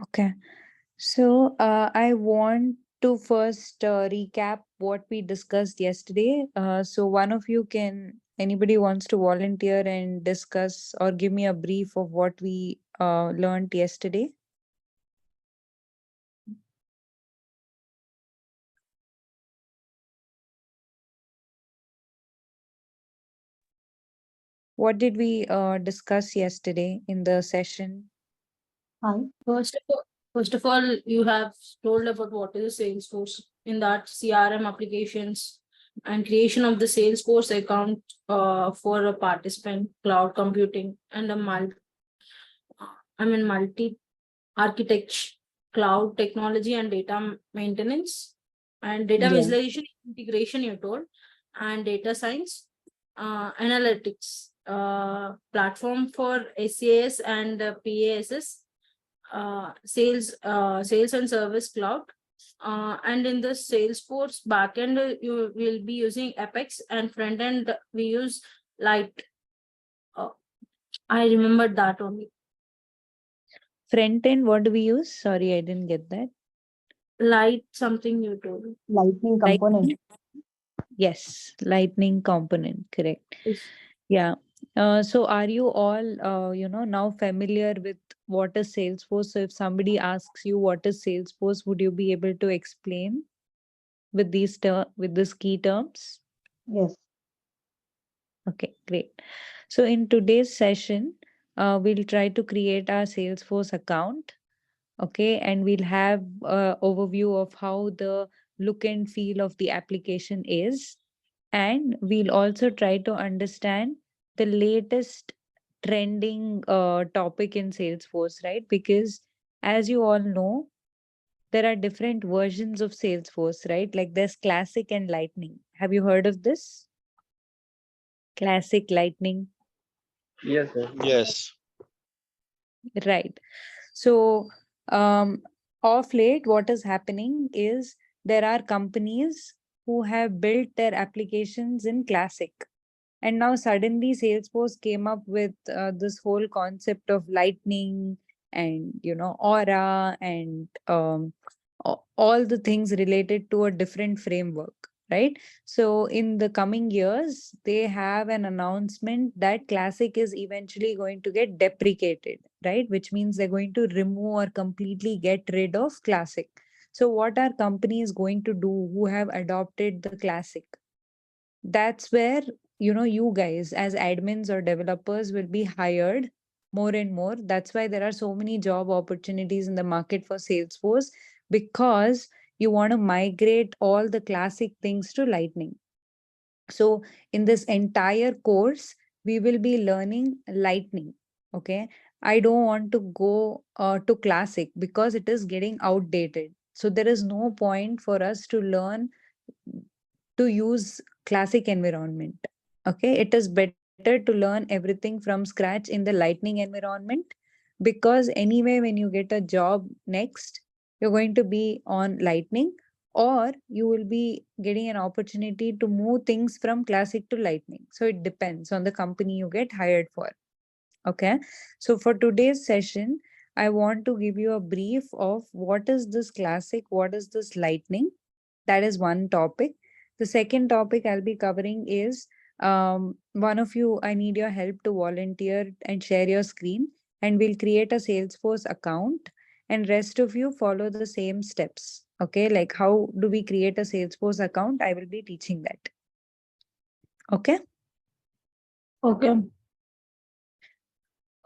Okay. So I want to first recap what we discussed yesterday. So one of you can, anybody wants to volunteer and discuss or give me a brief of what we learned yesterday? What did we discuss yesterday in the session? Hi. First of all, you have told about what is a Salesforce. In that, CRM applications and creation of the Salesforce account for a participant, cloud computing, and multi architecture, cloud technology, and data maintenance, and data Yeah. visualization integration. You told, and data science, analytics, platform for SaaS and PASS, sales and service cloud, and in the Salesforce backend you will be using Apex, and front end we use Light. uh, I remembered that only. Front end, what do we use? Sorry, I didn't get that. Light something you told. Lightning component. Lightning? Yes, lightning component, correct. Yes. Yeah. So are you all, now familiar with what is Salesforce? So if somebody asks you what is Salesforce, would you be able to explain with these key terms? Yes. Okay, great. So in today's session, we'll try to create our Salesforce account. Okay, and we'll have overview of how the look and feel of the application is, and we'll also try to understand the latest trending topic in Salesforce, right? Because as you all know, there are different versions of Salesforce, right? Like there's classic and lightning. Have you heard of this? Classic, lightning. Yes, sir. Yes. Right. So, of late, what is happening is there are companies who have built their applications in Classic. And now suddenly Salesforce came up with this whole concept of lightning and, aura and all the things related to a different framework, right? So in the coming years, they have an announcement that Classic is eventually going to get deprecated, right? Which means they're going to remove or completely get rid of Classic. So what are companies going to do who have adopted the Classic? That's where, you guys as admins or developers will be hired more and more. That's why there are so many job opportunities in the market for Salesforce, because you want to migrate all the classic things to Lightning. So in this entire course, we will be learning Lightning. Okay. I don't want to go to classic because it is getting outdated. So there is no point for us to learn to use classic environment. Okay, it is better to learn everything from scratch in the lightning environment, because anyway when you get a job next, you're going to be on lightning, or you will be getting an opportunity to move things from classic to lightning. So it depends on the company you get hired for. Okay, so for today's session, I want to give you a brief of what is this classic, what is this lightning. That is one topic. The second topic I'll be covering is, one of you, I need your help to volunteer and share your screen, and we'll create a Salesforce account, and rest of you follow the same steps. Okay, like how do we create a Salesforce account? I will be teaching that. Okay. Okay.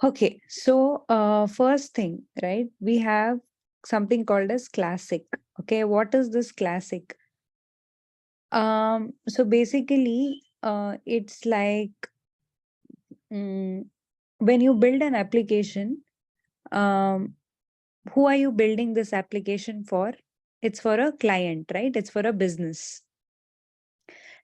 Okay, so first thing, right? We have something called as classic. Okay, what is this classic? So basically, it's like, when you build an application, um, who are you building this application for? It's for a client, right? It's for a business.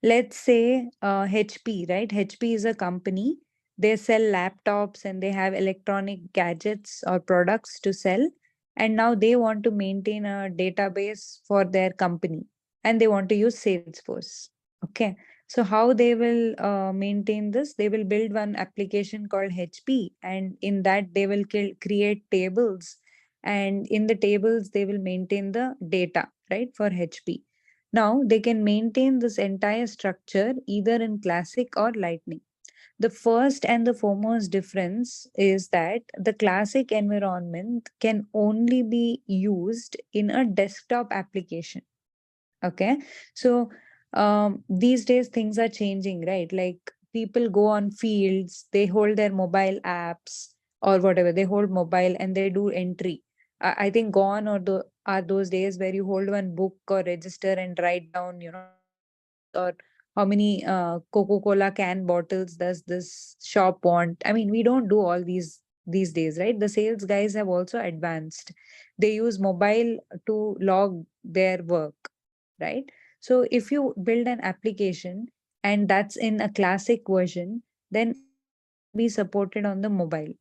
Let's say HP, right? HP is a company. They sell laptops and they have electronic gadgets or products to sell. And now they want to maintain a database for their company and they want to use Salesforce. Okay. So how they will maintain this? They will build one application called HP, and in that they will create tables and in the tables they will maintain the data, right, for HP. Now they can maintain this entire structure either in Classic or Lightning. The first and the foremost difference is that the Classic environment can only be used in a desktop application. Okay. So these days things are changing, right? Like people go on fields, they hold their mobile apps or whatever, they hold mobile and they do entry. I think gone are those days where you hold one book or register and write down, how many sales or how many Coca-Cola can bottles does this shop want. I mean, we don't do all these days, right? The sales guys have also advanced. They use mobile to log their work, right? So if you build an application and that's in a Classic version, then it can only be supported on the mobile.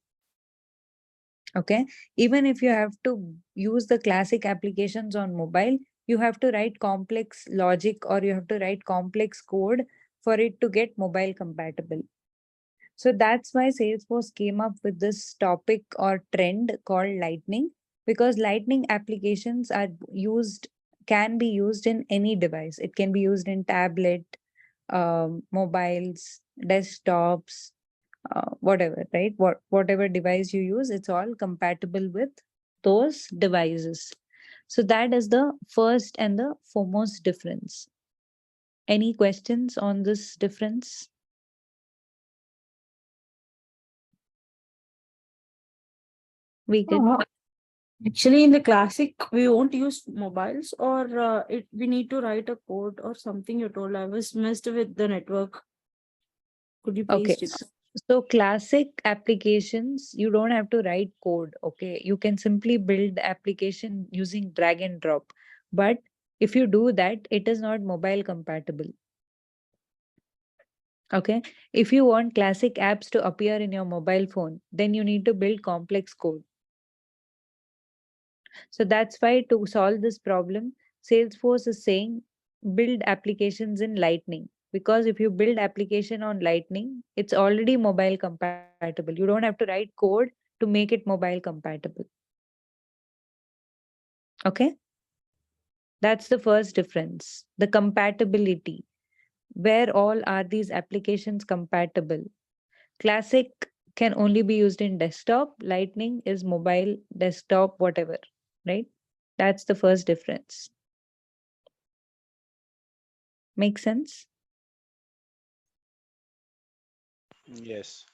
Okay. Even if you have to use the Classic applications on mobile, you have to write complex logic or you have to write complex code for it to get mobile compatible. So that's why Salesforce came up with this topic or trend called Lightning, because Lightning applications are can be used in any device. It can be used in tablet, mobiles, desktops, whatever, right? Whatever device you use, it's all compatible with those devices. So that is the first and the foremost difference. Any questions on this difference? We could. Actually, in the Classic, we won't use mobiles, or we need to write a code or something. You told I was messed with the network. Could you please Okay. do that? So Classic applications, you don't have to write code. Okay. You can simply build the application using drag and drop. But if you do that, it is not mobile compatible. Okay. If you want Classic apps to appear in your mobile phone, then you need to build complex code. So that's why to solve this problem, Salesforce is saying build applications in Lightning. Because if you build application on Lightning, it's already mobile compatible. You don't have to write code to make it mobile compatible. Okay. That's the first difference. The compatibility. Where all are these applications compatible? Classic can only be used in desktop. Lightning is mobile, desktop, whatever. Right? That's the first difference. Make sense? Yes.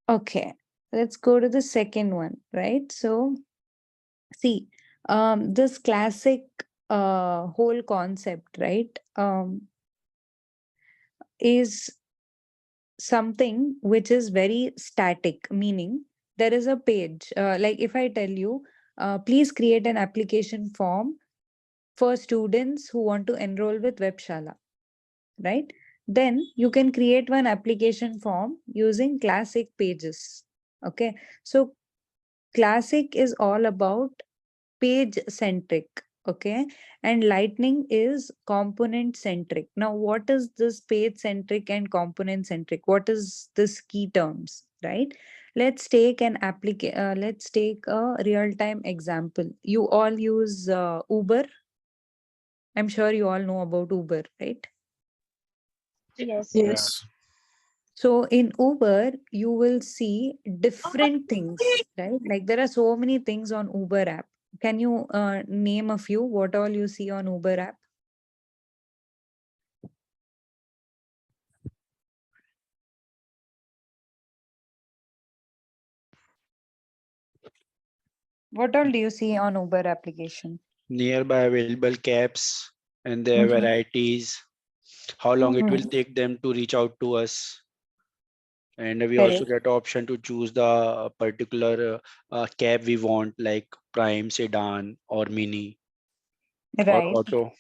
Okay, let's go to the second one, right? So, see, this Classic whole concept, right, is something which is very static, meaning there is a page. Like if I tell you, please create an application form for students who want to enroll with Webshala, right? Then you can create one application form using Classic pages. Okay, so Classic is all about page centric. Okay, and Lightning is component centric. Now what is this page centric and component centric? What is this key terms, right? Let's take a real time example. You all use Uber. I'm sure you all know about Uber, right? Yes. Yeah. Yes. So in Uber, you will see different things, right? Like there are so many things on Uber app. Can you name a few? What all you see on Uber app? What all do you see on Uber application? Nearby available caps and their Mhm. varieties, how long it will Mhm. take them to reach out to us. And we also Correct. get option to choose the particular cab we want, like prime, sedan, or mini, or Right. auto.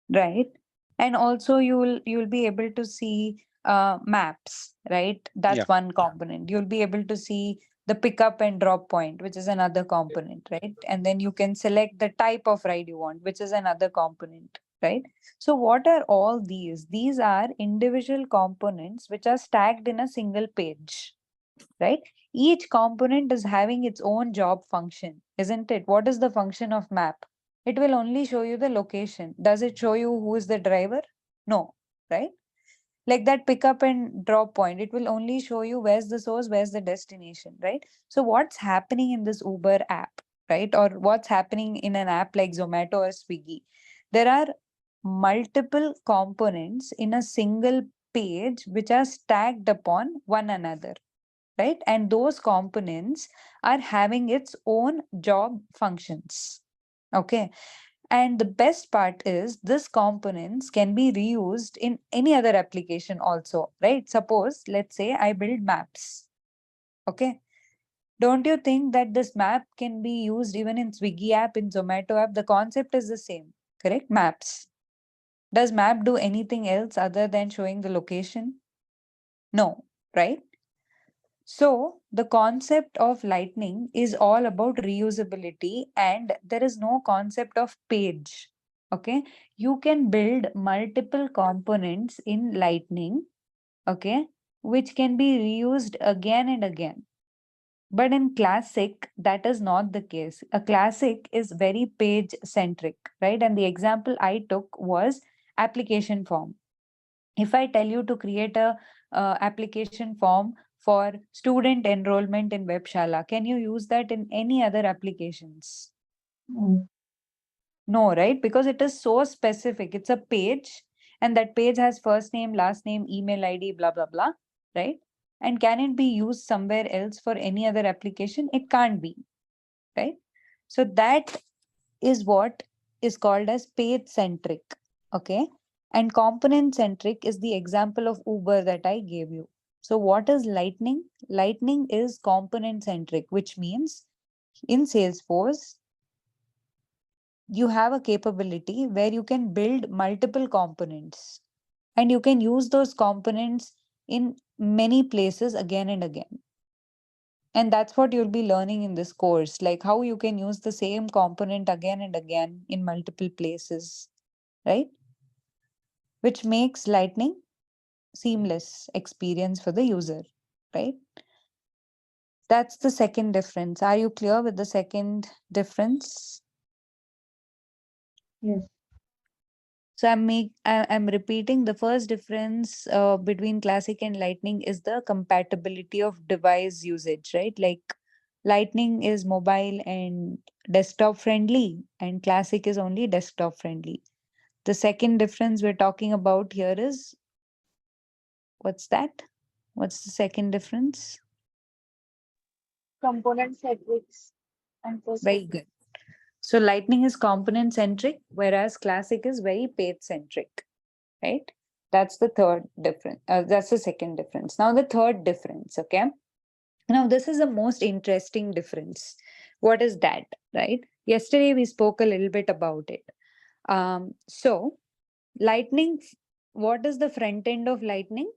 Right. And also you'll be able to see maps, right? Yeah. That's one component. You'll be able to see the pickup and drop point, which is another component, right? And then you can select the type of ride you want, which is another component, right? So what are all these? These are individual components which are stacked in a single page. right? Each component is having its own job function, isn't it? What is the function of map? It will only show you the location. Does it show you who is the driver? No, right? Like that pickup and drop point, it will only show you where's the source, where's the destination, right? So what's happening in this Uber app, right? Or what's happening in an app like Zomato or Swiggy? There are multiple components in a single page which are stacked upon one another, right? And those components are having its own job functions. Okay. And the best part is this components can be reused in any other application also, right? Suppose, let's say I build maps. Okay. Don't you think that this map can be used even in Swiggy app, in Zomato app? The concept is the same, correct? Maps. Does map do anything else other than showing the location? No, right? So the concept of lightning is all about reusability, and there is no concept of page. Okay. You can build multiple components in lightning, okay, which can be reused again and again. But in classic, that is not the case. A classic is very page centric, right? And the example I took was application form. If I tell you to create a application form for student enrollment in Webshala, can you use that in any other applications? No, right? Because it is so specific. It's a page, and that page has first name, last name, email ID, blah, blah, blah, right? And can it be used somewhere else for any other application? It can't be, right? So that is what is called as page centric. Okay. And component centric is the example of Uber that I gave you. So what is Lightning? Lightning is component centric, which means in Salesforce, you have a capability where you can build multiple components and you can use those components in many places again and again. And that's what you'll be learning in this course, like how you can use the same component again and again in multiple places, right? Which makes Lightning seamless experience for the user, right? That's the second difference. Are you clear with the second difference? Yes. So I'm repeating the first difference between Classic and Lightning is the compatibility of device usage, right? Like Lightning is mobile and desktop friendly, and Classic is only desktop friendly. The second difference we're talking about here is what's that? What's the second difference? Component fabrics and Very process. good. So Lightning is component centric, whereas Classic is very page centric, right? That's the third difference. That's the second difference. Now the third difference, okay? Now this is the most interesting difference. What is that, right? Yesterday we spoke a little bit about it. So Lightning, what is the front end of Lightning?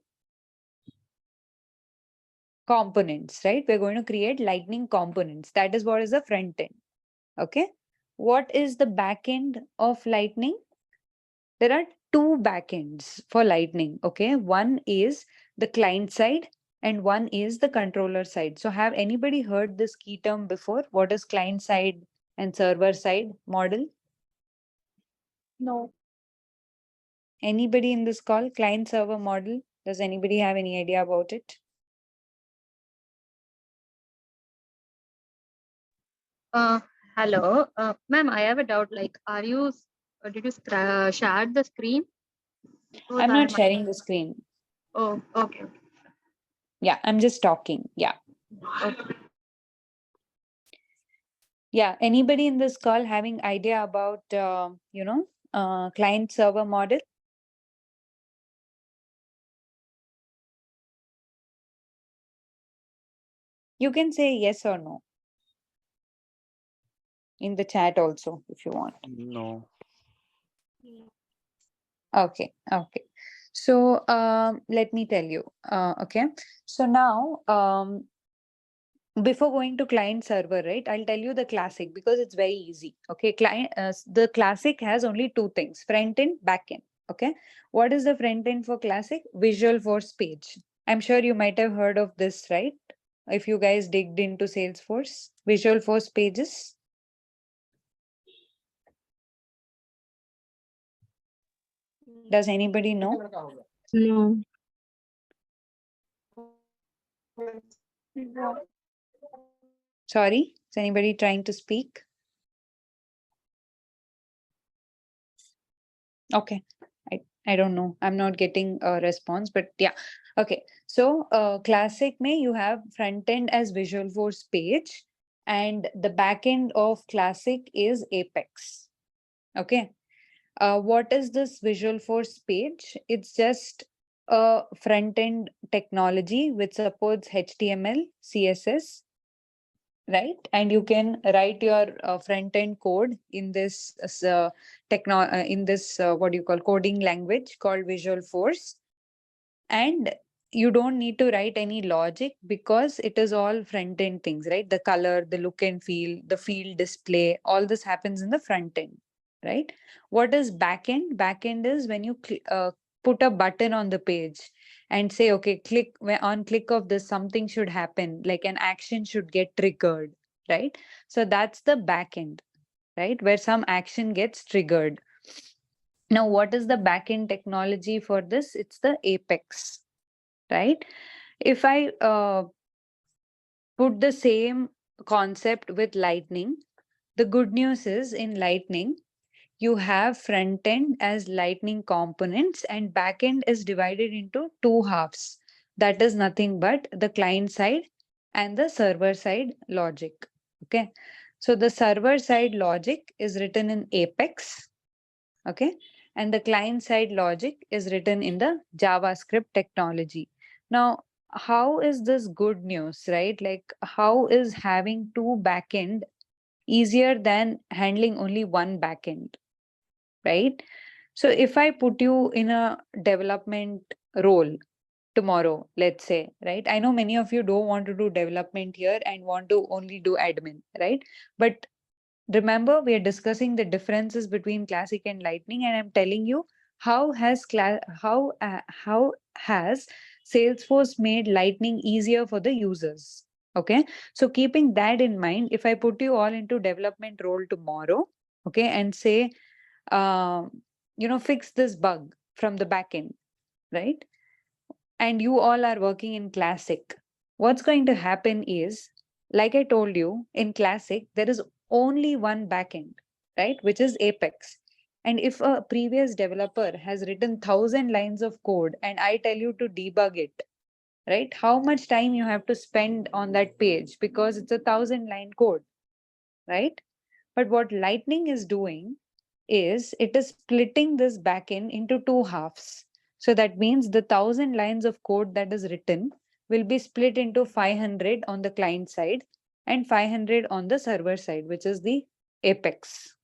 Components, right? We're going to create Lightning components. That is what is the front end. Okay. What is the back end of Lightning? There are two backends for Lightning. Okay. One is the client side and one is the controller side. So have anybody heard this key term before? What is client side and server side model? No. Anybody in this call? Client server model? Does anybody have any idea about it? Uh, Hello, ma'am. I have a doubt. Like, did you share the screen? Because I'm I not am. sharing the screen. Oh, okay. Yeah, I'm just talking. Yeah. Okay. Yeah. Anybody in this call having idea about, client server model? You can say yes or no in the chat also if you want. No. Okay. Okay. So let me tell you. Okay. So now before going to client server, right, I'll tell you the classic because it's very easy. Okay. The classic has only two things, front end, back end. Okay. What is the front end for classic? Visual Force page. I'm sure you might have heard of this, right? if you guys digged into Salesforce, Visual Force pages? Does anybody know? No. Sorry, is anybody trying to speak? Okay, I don't know. I'm not getting a response, but yeah. Okay, so Classic may you have front end as Visual Force page, and the back end of Classic is Apex. Okay, what is this Visual Force page? It's just a front end technology which supports HTML, CSS, right? And you can write your front end code in this what do you call coding language called Visual Force, and you don't need to write any logic because it is all front end things, right? The color, the look and feel, the field display, all this happens in the front end, right? What is back end? Back end is when you put a button on the page and say, okay, on click of this, something should happen, like an action should get triggered, right? So that's the back end, right? Where some action gets triggered. Now, what is the backend technology for this? It's the Apex, right? If I put the same concept with Lightning, the good news is in Lightning, you have front end as Lightning components and backend is divided into two halves. That is nothing but the client side and the server side logic. Okay. So the server side logic is written in Apex. Okay. And the client side logic is written in the JavaScript technology. Now, how is this good news, right? Like, how is having two backend easier than handling only one backend, right? So, if I put you in a development role tomorrow, let's say, right? I know many of you don't want to do development here and want to only do admin, right? But remember, we are discussing the differences between Classic and Lightning, and I'm telling you how has Salesforce made Lightning easier for the users. Okay, so keeping that in mind, if I put you all into development role tomorrow, okay, and say, fix this bug from the backend, right? And you all are working in Classic, what's going to happen is, like I told you, in Classic, there is only one backend, right? Which is Apex. And if a previous developer has written 1,000 lines of code and I tell you to debug it, right? How much time you have to spend on that page because it's 1,000 line code, right? But what Lightning is doing is it is splitting this backend into two halves. So that means the 1,000 lines of code that is written will be split into 500 on the client side and 500 on the server side, which is the Apex.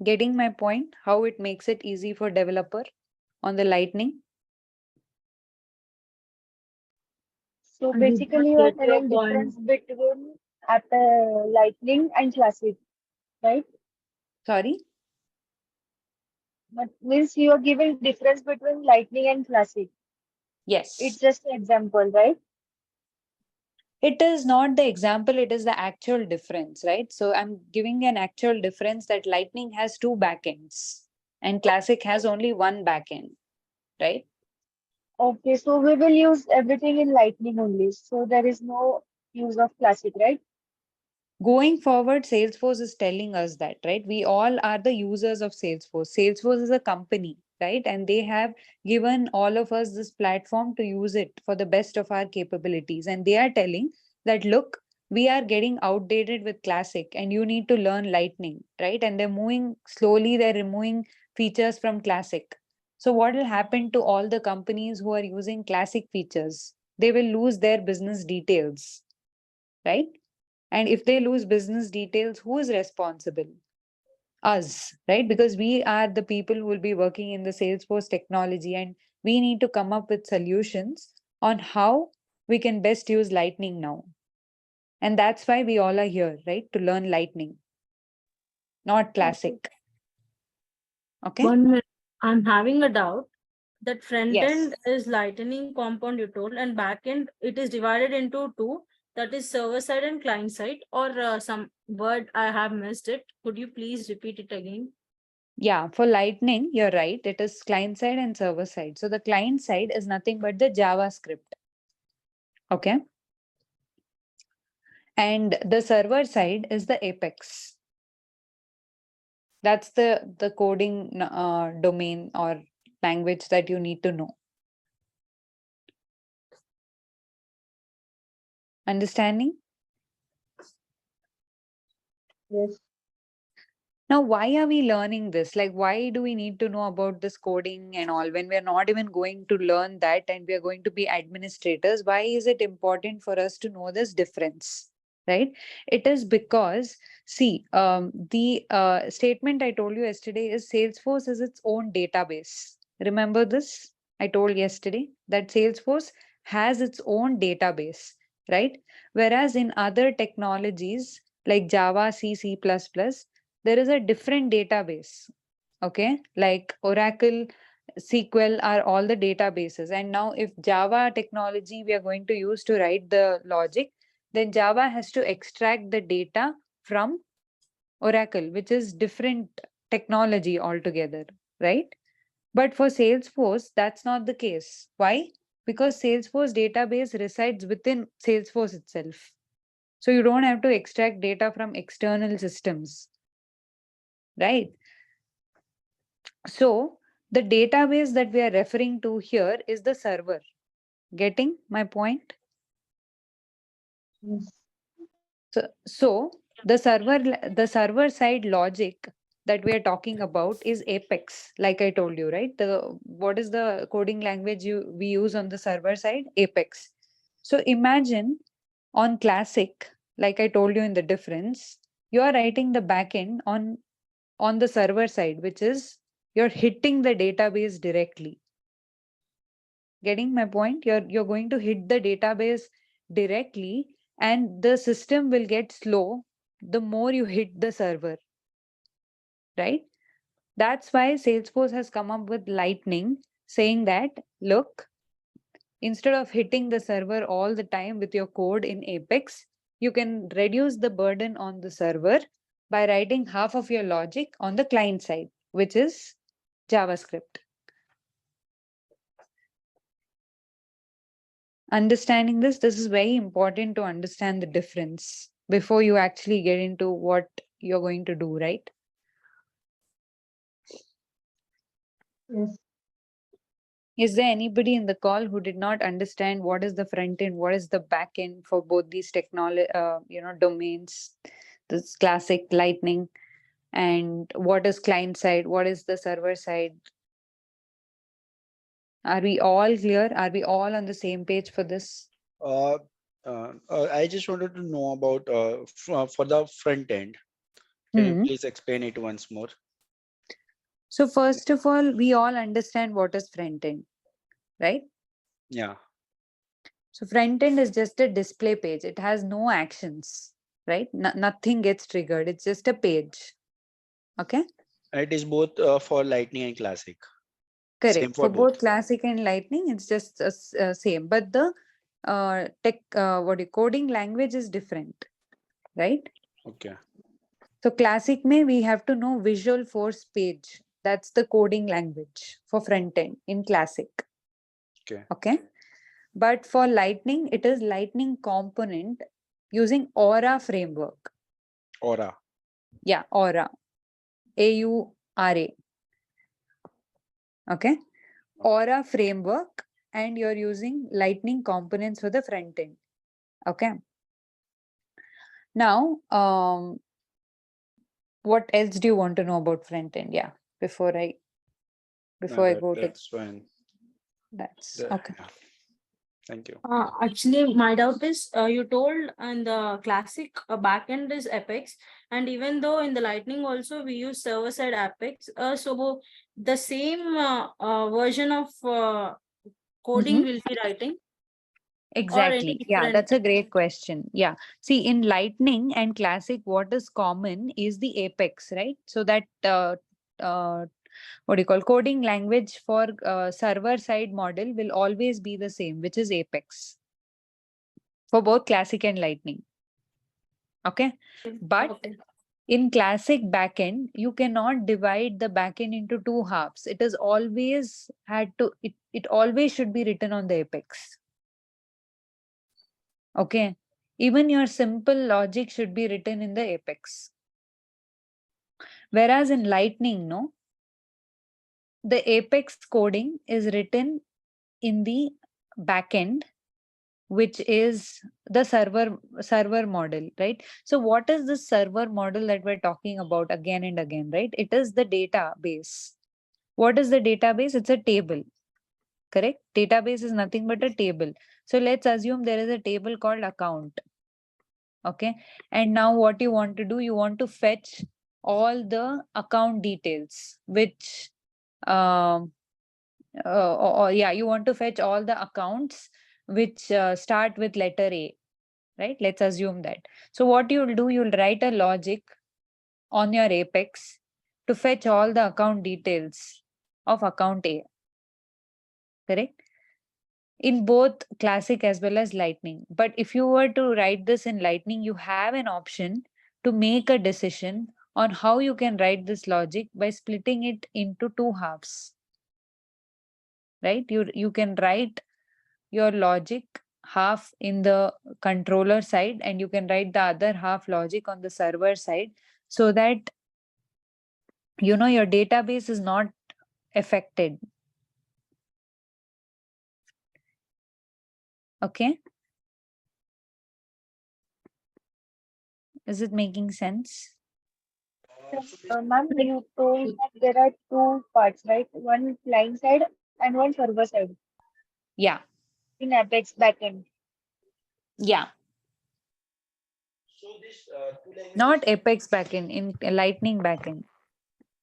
Getting my point? How it makes it easy for developer on the Lightning? So I did not basically, you are get your telling point. difference between Lightning and Classic, right? Sorry? But means you are giving difference between Lightning and Classic. It's Yes. just an example, right? It is not the example, it is the actual difference, right? So I'm giving an actual difference that Lightning has two backends and Classic has only one backend, right? Okay, so we will use everything in Lightning only. So there is no use of Classic, right? Going forward, Salesforce is telling us that, right? We all are the users of Salesforce. Salesforce is a company, right? And they have given all of us this platform to use it for the best of our capabilities. And they are telling that, look, we are getting outdated with Classic and you need to learn Lightning, right? And they're moving slowly, they're removing features from Classic. So, what will happen to all the companies who are using Classic features? They will lose their business details, right? And if they lose business details, who is responsible? Us, right? Because we are the people who will be working in the Salesforce technology and we need to come up with solutions on how we can best use Lightning now. And that's why we all are here, right? To learn Lightning, not Okay. Classic. Okay? 1 minute. I'm having a doubt. That front Yes. end is lightning compound you told, and back end it is divided into two. That is server side and client side, or some word I have missed it. Could you please repeat it again? Yeah, for Lightning, you're right. It is client side and server side. So the client side is nothing but the JavaScript. Okay. And the server side is the Apex. That's the coding domain or language that you need to know. Understanding? Yes. Now, why are we learning this? Like, why do we need to know about this coding and all when we're not even going to learn that and we are going to be administrators? Why is it important for us to know this difference? Right? It is because, see, the statement I told you yesterday is Salesforce is its own database. Remember this? I told yesterday that Salesforce has its own database, right? Whereas in other technologies like Java, C, C++, there is a different database. Okay, like Oracle, SQL are all the databases. And now, if Java technology we are going to use to write the logic, then Java has to extract the data from Oracle, which is different technology altogether, right? But for Salesforce, that's not the case. Why? Because Salesforce database resides within Salesforce itself. So you don't have to extract data from external systems, right? So the database that we are referring to here is the server. Getting my point? Yes. So the server side logic that we are talking about is Apex, like I told you, right? The what is the coding language we use on the server side? Apex. So imagine on Classic, like I told you in the difference, you are writing the backend on the server side, which is you're hitting the database directly. Getting my point? You're going to hit the database directly, and the system will get slow the more you hit the server, right? That's why Salesforce has come up with Lightning, saying that, look, instead of hitting the server all the time with your code in Apex, you can reduce the burden on the server by writing half of your logic on the client side, which is JavaScript. Understanding this is very important to understand the difference before you actually get into what you're going to do, right? Yes. Is there anybody in the call who did not understand what is the front end, what is the back end for both these technology, domains, this Classic, Lightning, and what is client side, what is the server side? Are we all clear? Are we all on the same page for this? Uh, I just wanted to know about for the front end. Can you Hmm. please explain it once more? So first of all, we all understand what is front end, right? Yeah. So front end is just a display page. It has no actions, right? Nothing gets triggered. It's just a page. Okay. And it is both for Lightning and Classic. Same Correct. for For both. both Classic and Lightning, it's just same. But the coding language is different, right? Okay. So Classic may we have to know Visual Force page. That's the coding language for front end in Classic. Okay. Okay. But for Lightning, it is Lightning component using Aura framework. Aura. Yeah, Aura. AURA. Okay. Aura framework, and you're using Lightning components for the front end. Okay. Now, what else do you want to know about front end? Yeah, before I go to That's fine. that's okay. Yeah. Thank you. Actually, my doubt is you told in the Classic backend is Apex, and even though in the Lightning also we use server side Apex, so the same version of coding Mhm. will be writing or any Exactly. Yeah, different. that's a great question. Yeah. See, in Lightning and Classic, what is common is the Apex, right? So that what do you call, coding language for server side model will always be the same, which is Apex for both Classic and Lightning. Okay. But Okay. in Classic backend, you cannot divide the backend into two halves. It is always it always should be written on the Apex. Okay. Even your simple logic should be written in the Apex. Whereas in Lightning, no, the Apex coding is written in the backend, which is the server model, right? So what is the server model that we're talking about again and again, right? It is the database. What is the database? It's a table, correct? Database is nothing but a table. So let's assume there is a table called account. Okay. And now what you want to do, you want to fetch all the account details, which um yeah, you want to fetch all the accounts which start with letter A, right? Let's assume that. So what you'll do, you'll write a logic on your Apex to fetch all the account details of account A, correct? In both Classic as well as Lightning. But if you were to write this in Lightning, you have an option to make a decision on how you can write this logic by splitting it into two halves, right? You can write your logic half in the controller side and you can write the other half logic on the server side, so that your database is not affected. Okay, is it making sense? Ma'am, you told that there are two parts, right? One client side and one server side Yeah, in Apex backend. yeah. So this two Not languages. Apex backend, in Lightning backend.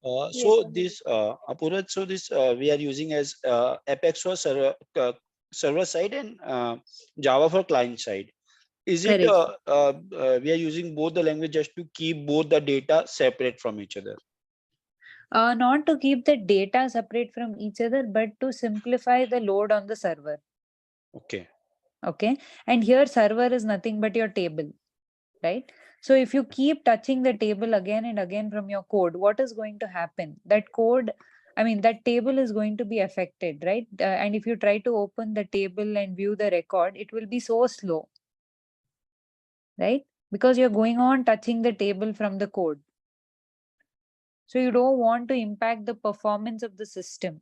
Yes, So ma'am. this Apurat, so this we are using as Apex for server side and Java for client side. Is it Correct. we are using both the language just to keep both the data separate from each other? Not to keep the data separate from each other, but to simplify the load on the server. Okay. Okay. And here server is nothing but your table, right? So if you keep touching the table again and again from your code, what is going to happen? That table is going to be affected, right? And if you try to open the table and view the record, it will be so slow, right? Because you're going on touching the table from the code. So you don't want to impact the performance of the system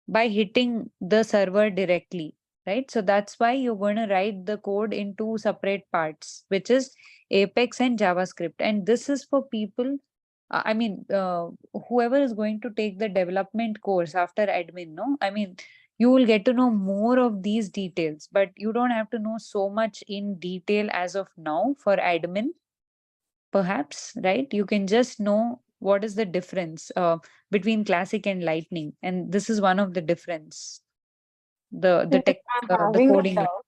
by hitting the server directly, right? So that's why you're going to write the code in two separate parts, which is Apex and JavaScript. And this is for people, whoever is going to take the development course after admin, no? You will get to know more of these details, but you don't have to know so much in detail as of now for admin, perhaps, right? You can just know what is the difference between Classic and Lightning, and this is one of the difference. The Yes, tech, I'm the having a coding. doubt.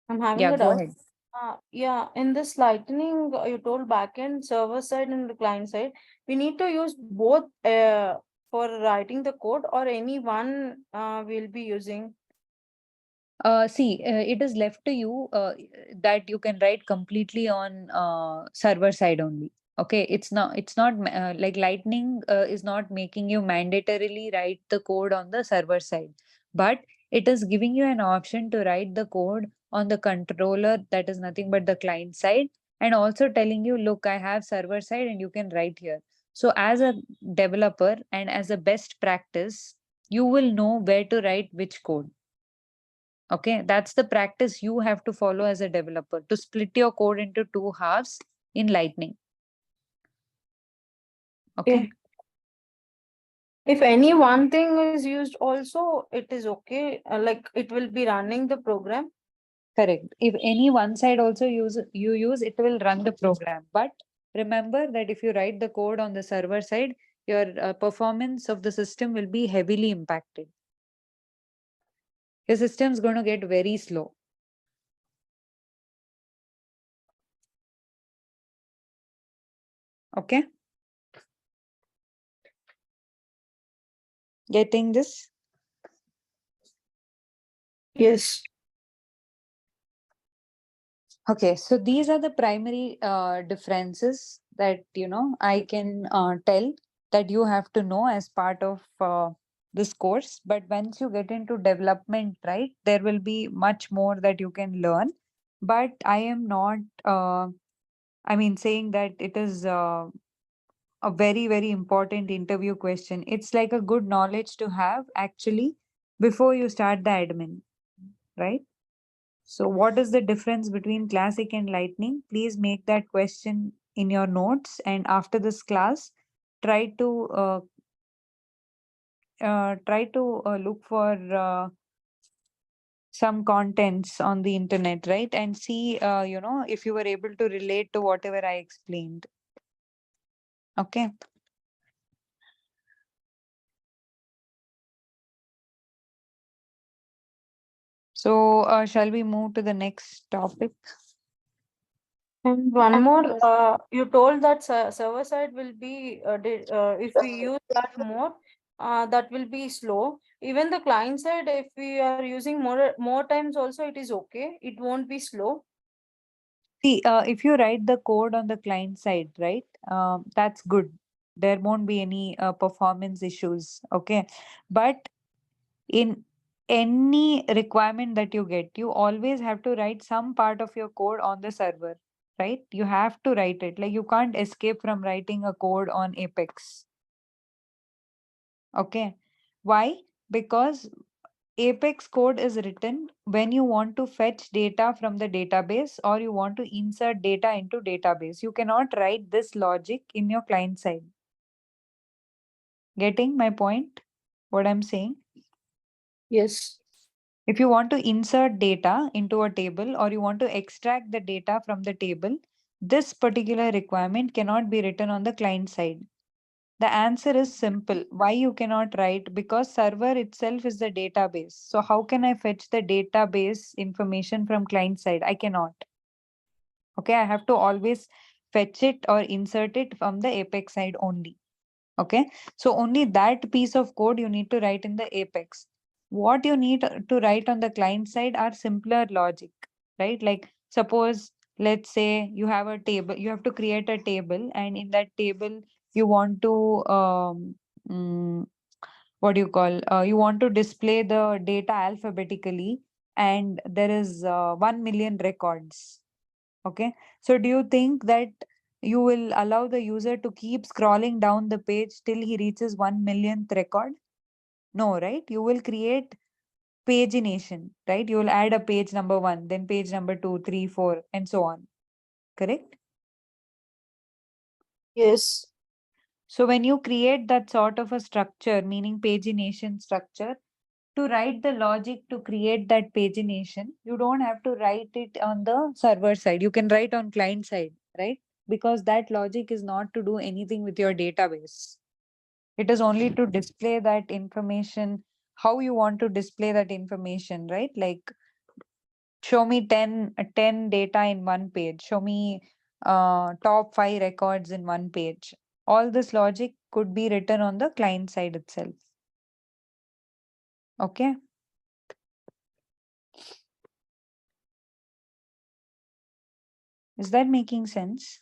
I'm having Yeah, a go doubt. ahead. Yeah, in this Lightning, you told backend, server side, and the client side, we need to use both for writing the code, or any one we'll be using. See, it is left to you that you can write completely on server side only. Okay, it's not like Lightning is not making you mandatorily write the code on the server side, but it is giving you an option to write the code on the controller, that is nothing but the client side, and also telling you, look, I have server side and you can write here. So as a developer and as a best practice, you will know where to write which code. Okay, that's the practice you have to follow as a developer, to split your code into two halves in Lightning. Okay, If any one thing is used also, it is okay. Like it will be running the program. correct. If any one side also you use, it will run the program. But remember that if you write the code on the server side, your performance of the system will be heavily impacted. Your system is going to get very slow. Okay. Getting this? Yes. Okay, so these are the primary differences that I can tell that you have to know as part of this course. But once you get into development, right, there will be much more that you can learn. But I am not, saying that it is a very, very important interview question. It's like a good knowledge to have actually before you start the admin, right? So what is the difference between classic and lightning? Please make that question in your notes, and after this class, try to look for some contents on the internet, right? And see, if you were able to relate to whatever I explained. Okay. So, shall we move to the next topic? And one more, you told that server side will be, if we use that more, that will be slow. Even the client side, if we are using more times also, it is okay. It won't be slow. See, if you write the code on the client side, right, that's good. There won't be any performance issues. Okay. But in any requirement that you get, you always have to write some part of your code on the server, right? You have to write it. Like you can't escape from writing a code on Apex. Okay. Why? Because Apex code is written when you want to fetch data from the database or you want to insert data into database. You cannot write this logic in your client side. Getting my point? What I'm saying? Yes. If you want to insert data into a table or you want to extract the data from the table, this particular requirement cannot be written on the client side. The answer is simple. Why you cannot write? Because server itself is the database. So how can I fetch the database information from client side? I cannot. Okay, I have to always fetch it or insert it from the Apex side only. Okay, so only that piece of code you need to write in the Apex. What you need to write on the client side are simpler logic, right? Like suppose, let's say you have a table, you have to create a table, and in that table, you want to, mm, what do you call, you want to display the data alphabetically, and there is 1 million records. Okay, so do you think that you will allow the user to keep scrolling down the page till he reaches 1 millionth record? No, right? You will create pagination, right? You will add a page number 1, then page number 2, 3, 4, and so on. Correct? Yes. So when you create that sort of a structure, meaning pagination structure, to write the logic to create that pagination, you don't have to write it on the server side. You can write on client side, right? Because that logic is not to do anything with your database. It is only to display that information, how you want to display that information, right? Like show me 10 data in one page, show me top 5 records in one page. All this logic could be written on the client side itself. Okay. Is that making sense?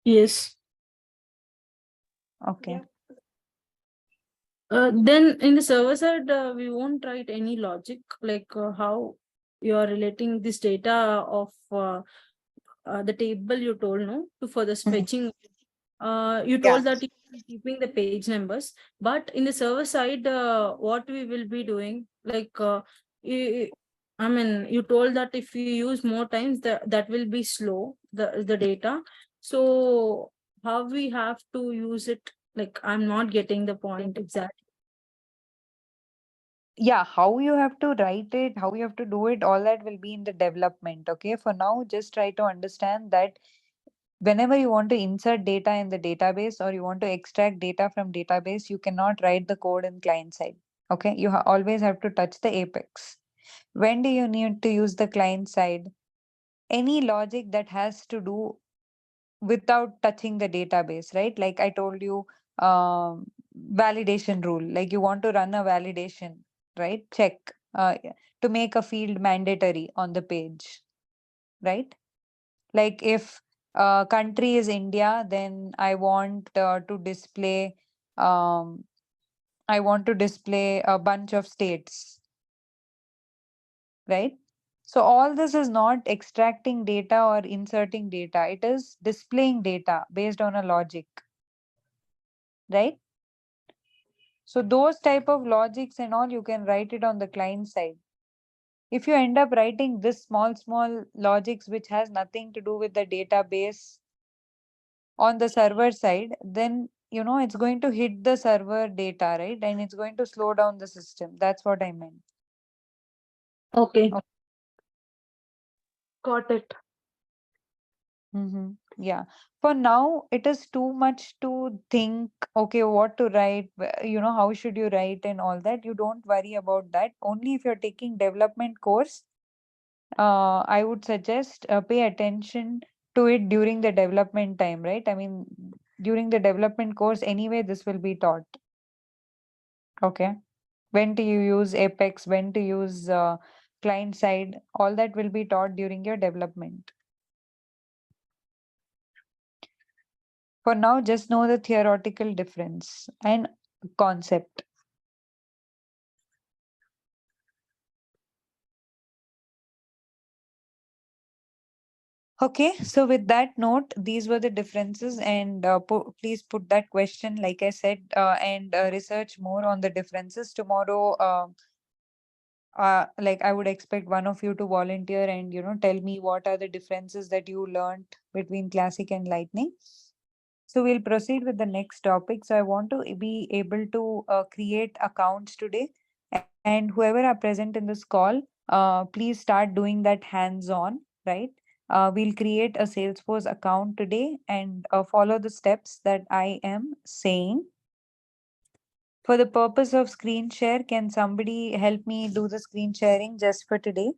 Yes. Okay. Then in the server side, we won't write any logic, like how you are relating this data of the table you told, no, to for the Mhm. fetching. You Yeah. told that you are keeping the page numbers, but in the server side, what we will be doing, like I mean, you told that if you use more times, that will be slow, the data. So how we have to use it? Like, I'm not getting the point exactly. Yeah, how you have to write it, how you have to do it, all that will be in the development. Okay. For now, just try to understand that whenever you want to insert data in the database or you want to extract data from database, you cannot write the code in client side. Okay. You always have to touch the Apex. When do you need to use the client side? Any logic that has to do without touching the database, right? Like I told you, validation rule, like you want to run a validation, right? Check to make a field mandatory on the page, right? Like if country is India, then um, I want to display a bunch of states, right? So all this is not extracting data or inserting data. It is displaying data based on a logic, right? So those type of logics and all, you can write it on the client side. If you end up writing this small logics which has nothing to do with the database on the server side, then it's going to hit the server data, right? And it's going to slow down the system. That's what I meant. Okay. Okay. Got it. Yeah. For now, it is too much to think, okay, what to write, how should you write and all that. You don't worry about that. Only if you're taking development course, I would suggest pay attention to it during the development time, right? I mean, during the development course, anyway, this will be taught. Okay. When to you use Apex, when to use client side, all that will be taught during your development. For now, just know the theoretical difference and concept. Okay, so with that note, these were the differences, and please put that question, like I said, and research more on the differences tomorrow. Like I would expect one of you to volunteer and tell me what are the differences that you learned between Classic and Lightning. So we'll proceed with the next topic. So I want to be able to create accounts today, and whoever are present in this call, please start doing that hands-on, right? We'll create a Salesforce account today and follow the steps that I am saying. For the purpose of screen share, can somebody help me do the screen sharing just for today?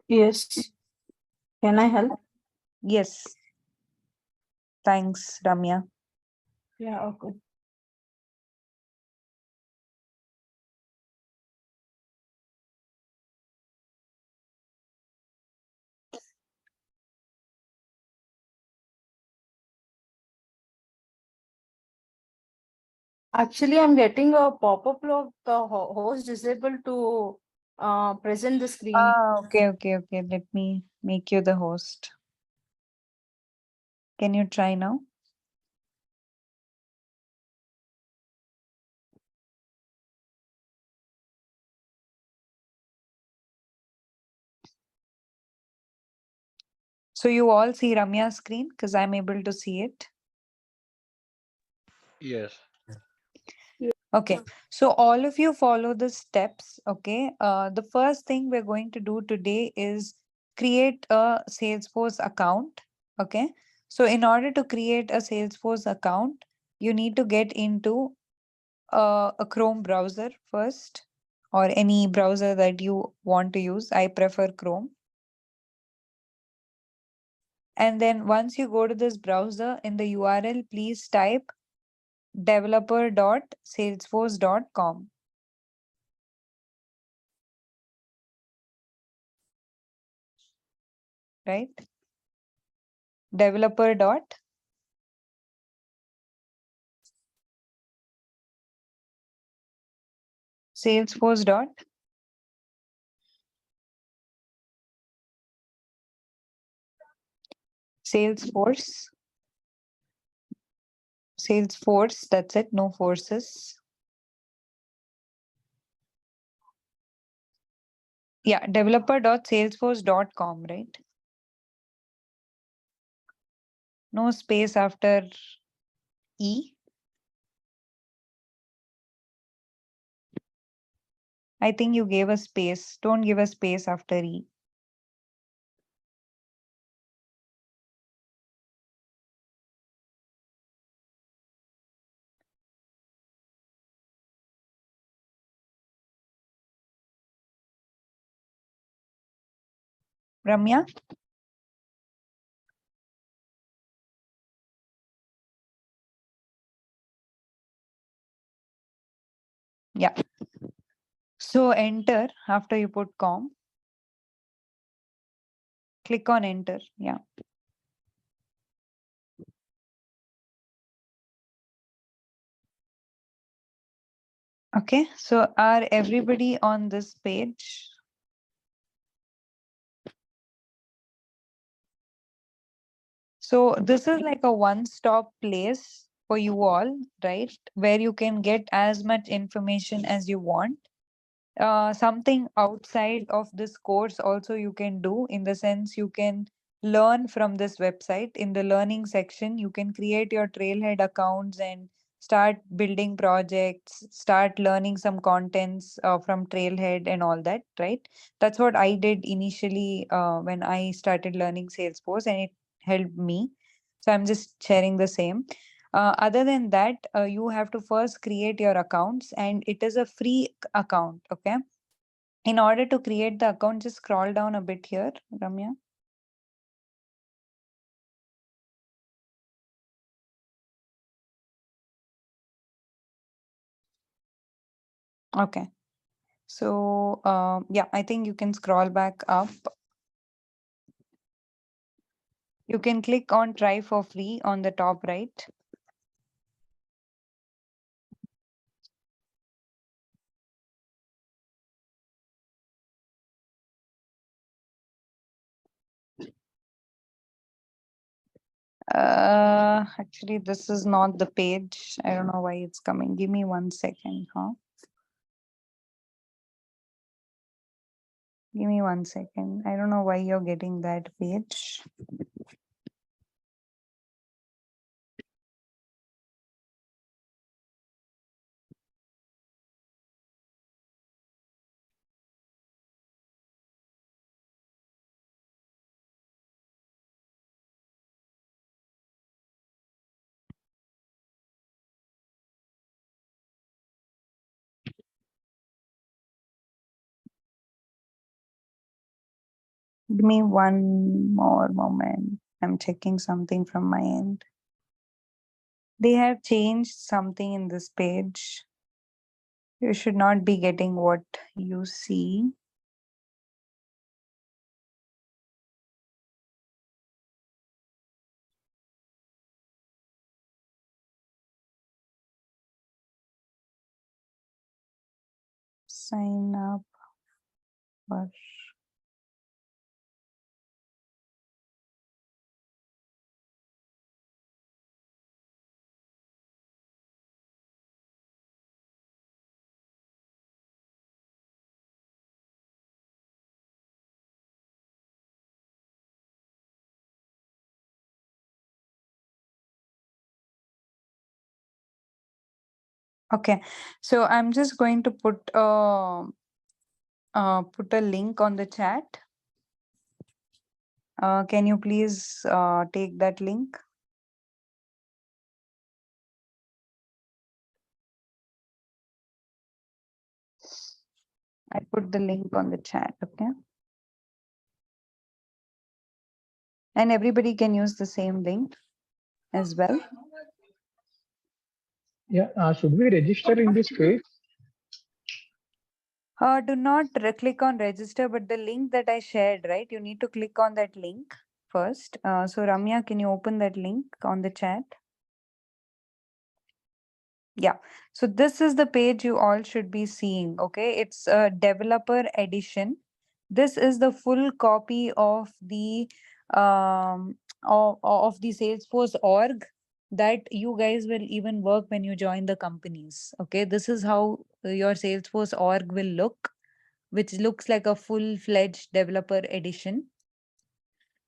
Yes. Can I help? Yes. Thanks, Ramya. Yeah, okay. Actually, I'm getting a pop-up log, the host disabled to present the screen. Okay. Let me make you the host. Can you try now? So you all see Ramya's screen because I'm able to see it. Yes. Okay, so all of you follow the steps. Okay, the first thing we're going to do today is create a Salesforce account. Okay, so in order to create a Salesforce account, you need to get into a Chrome browser first, or any browser that you want to use. I prefer Chrome. And then once you go to this browser, in the URL, please type developer.salesforce.com. Right? Developer dot salesforce dot salesforce salesforce, that's it, no forces. Yeah, developer.salesforce.com, right? No space after E. I think you gave a space. Don't give a space after E. Ramya? So enter after you put com. Click on enter. Yeah. Okay. So are everybody on this page? So this is like a one-stop place for you all, right? Where you can get as much information as you want. Something outside of this course also you can do, in the sense you can learn from this website. In the learning section, you can create your Trailhead accounts and start building projects, start learning some contents from Trailhead and all that, right? That's what I did initially when I started learning Salesforce, and it helped me. So I'm just sharing the same. Other than that, you have to first create your accounts, and it is a free account. Okay. In order to create the account, just scroll down a bit here, Ramya. Okay. So, yeah, I think you can scroll back up. You can click on try for free on the top right. Actually, this is not the page. I don't know why it's coming. Give me 1 second, huh? Give me 1 second. I don't know why you're getting that page. Give me one more moment. I'm checking something from my end. They have changed something in this page. You should not be getting what you see. Sign up for. Okay, so I'm just going to put a link on the chat. Can you please take that link? I put the link on the chat, okay? And everybody can use the same link as well. Yeah, should we register in this page? Do not click on register, but the link that I shared, right? You need to click on that link first. So Ramya, can you open that link on the chat? Yeah, so this is the page you all should be seeing, okay? It's a developer edition. This is the full copy of the of the Salesforce org that you guys will even work when you join the companies. Okay, this is how your Salesforce org will look, which looks like a full-fledged developer edition.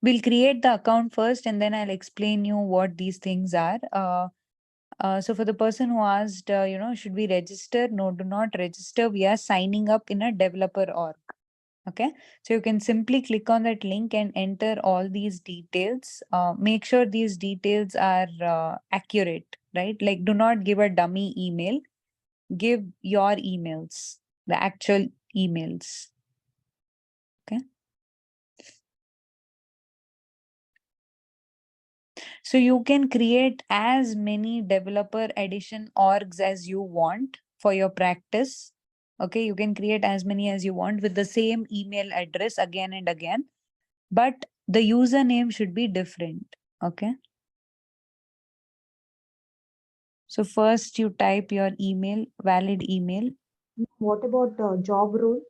We'll create the account first, and then I'll explain you what these things are. So for the person who asked, should we register? No, do not register. We are signing up in a developer org. Okay, so you can simply click on that link and enter all these details. Make sure these details are accurate, right? Like, do not give a dummy email. Give your emails, the actual emails. Okay. So you can create as many developer edition orgs as you want for your practice. Okay, you can create as many as you want with the same email address again and again, but the username should be different. Okay. So first you type your email, valid email. What about job role?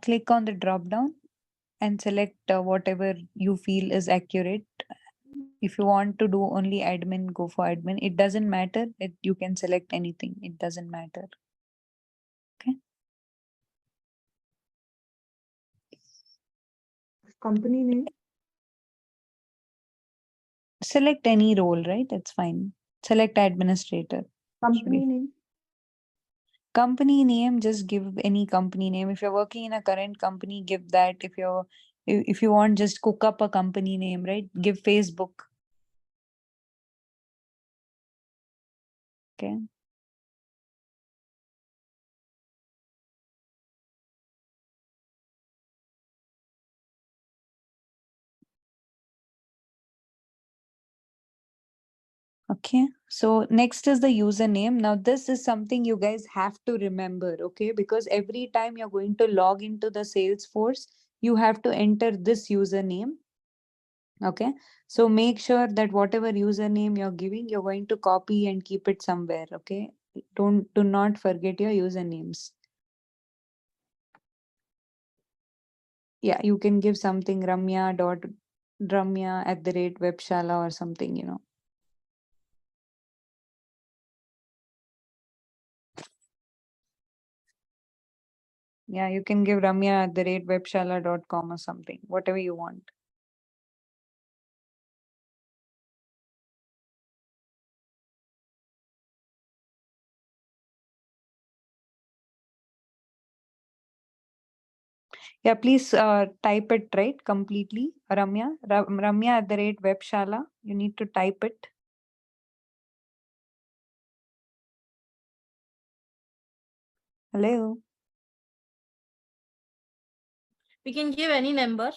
Click on the drop down and select whatever you feel is accurate. If you want to do only admin, go for admin. It doesn't matter. You can select anything. It doesn't matter. Okay. Company name? Select any role, right? That's fine. Select administrator. Company name? Company name, just give any company name. If you're working in a current company, give that. If you want, just cook up a company name, right? Give Facebook. Okay. Okay, so next is the username. Now, this is something you guys have to remember, okay? Because every time you're going to log into the Salesforce, you have to enter this username. Okay, so make sure that whatever username you're giving, you're going to copy and keep it somewhere. Okay, do not forget your usernames. Yeah, you can give something Ramya@webshala or something, you know. Yeah, you can give Ramya@webshala.com or something, whatever you want. Yeah, please type it right completely. Ramya@webshala. You need to type it. Hello. We can give any number,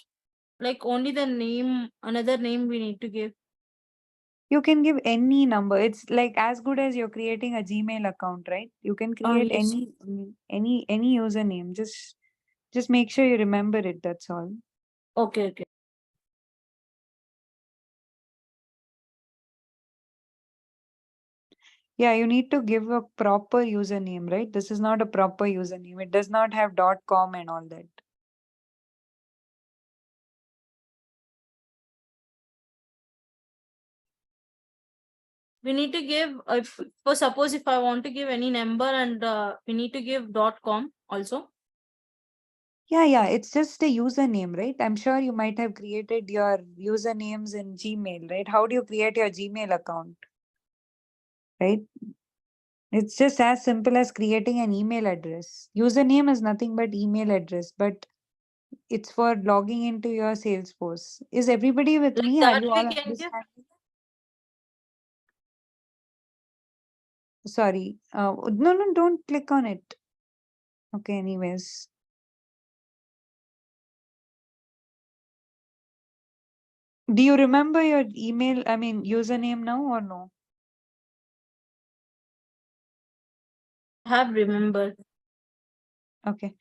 like only the name, another name we need to give. You can give any number. It's like as good as you're creating a Gmail account, right? You can create Yes. any username. Just make sure you remember it. That's all. Okay, okay. Yeah, you need to give a proper username, right? This is not a proper username. It does not have .com and all that. We need to give, if for suppose if I want to give any number, and we need to give .com also. Yeah, it's just a username, right? I'm sure you might have created your usernames in Gmail, right? How do you create your Gmail account? Right? It's just as simple as creating an email address. Username is nothing but email address, but it's for logging into your Salesforce. Is everybody with Like me? Are that you we all can give. understanding? Sorry. No, don't click on it. Okay, anyways. Do you remember your username now or no? Have remembered. Okay.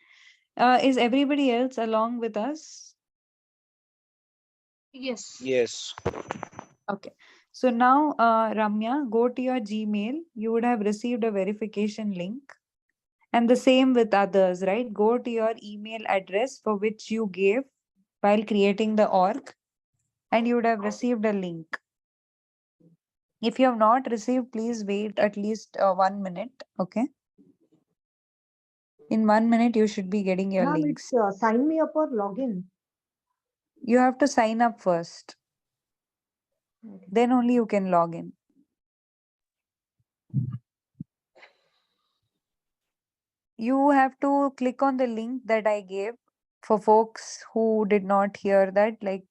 Is everybody else along with us? Yes. Yes. Okay. So now, Ramya, go to your Gmail. You would have received a verification link. And the same with others, right? Go to your email address for which you gave while creating the org, and you would have received a link. If you have not received, please wait at least 1 minute. Okay. In 1 minute, you should be getting your Ma'am, links. it's sign me up or login. You have to sign up first. Okay. Then only you can log in. You have to click on the link that I gave for folks who did not hear that. Like,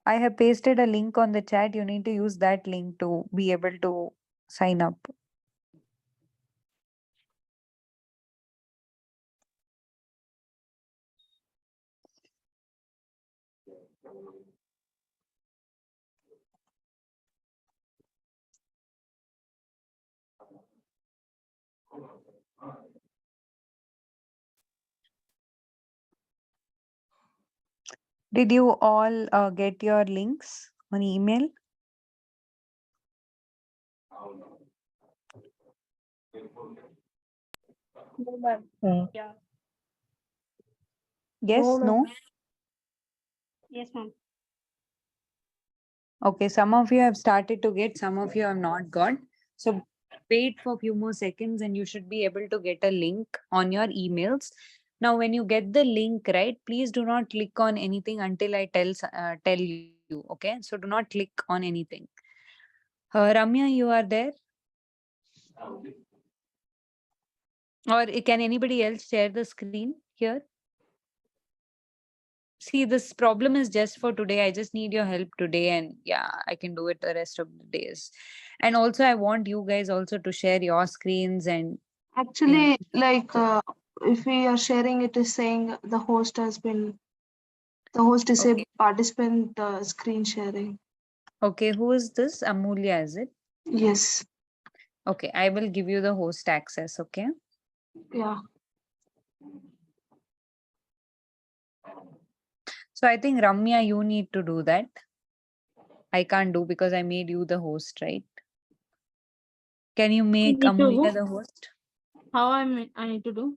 I have pasted a link on the chat. You need to use that link to be able to sign up. Did you all get your links on email? No, ma'am. Yeah. Yes, No, ma'am. no? Yes, ma'am. Okay, some of you have started to get, some of you have not got. So wait for a few more seconds and you should be able to get a link on your emails. Now, when you get the link, right, please do not click on anything until I tell you. Okay, so do not click on anything. Ramya, you are there? Or can anybody else share the screen here? See, this problem is just for today. I just need your help today, and yeah, I can do it the rest of the days. And also, I want you guys also to share your screens and Actually, like if we are sharing, it is saying the host is okay. a participant screen sharing. Okay, who is this? Amulya, is it? Yes. Okay, I will give you the host access. Okay. Yeah. So I think Ramya, you need to do that. I can't do because I made you the host, right? Can you make need to Amulya go? the host? How I need to do?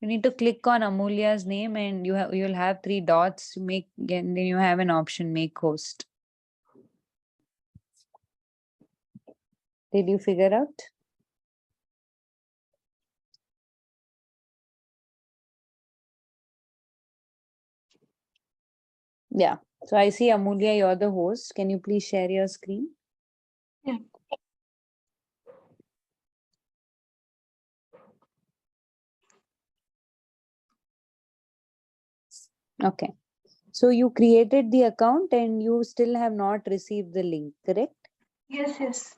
You need to click on Amulya's name and you'll have 3 dots to make, and then you have an option make host. Did you figure out? Yeah. So I see Amulya, you're the host. Can you please share your screen? Yeah. Okay. So you created the account and you still have not received the link, correct? Yes. Yes.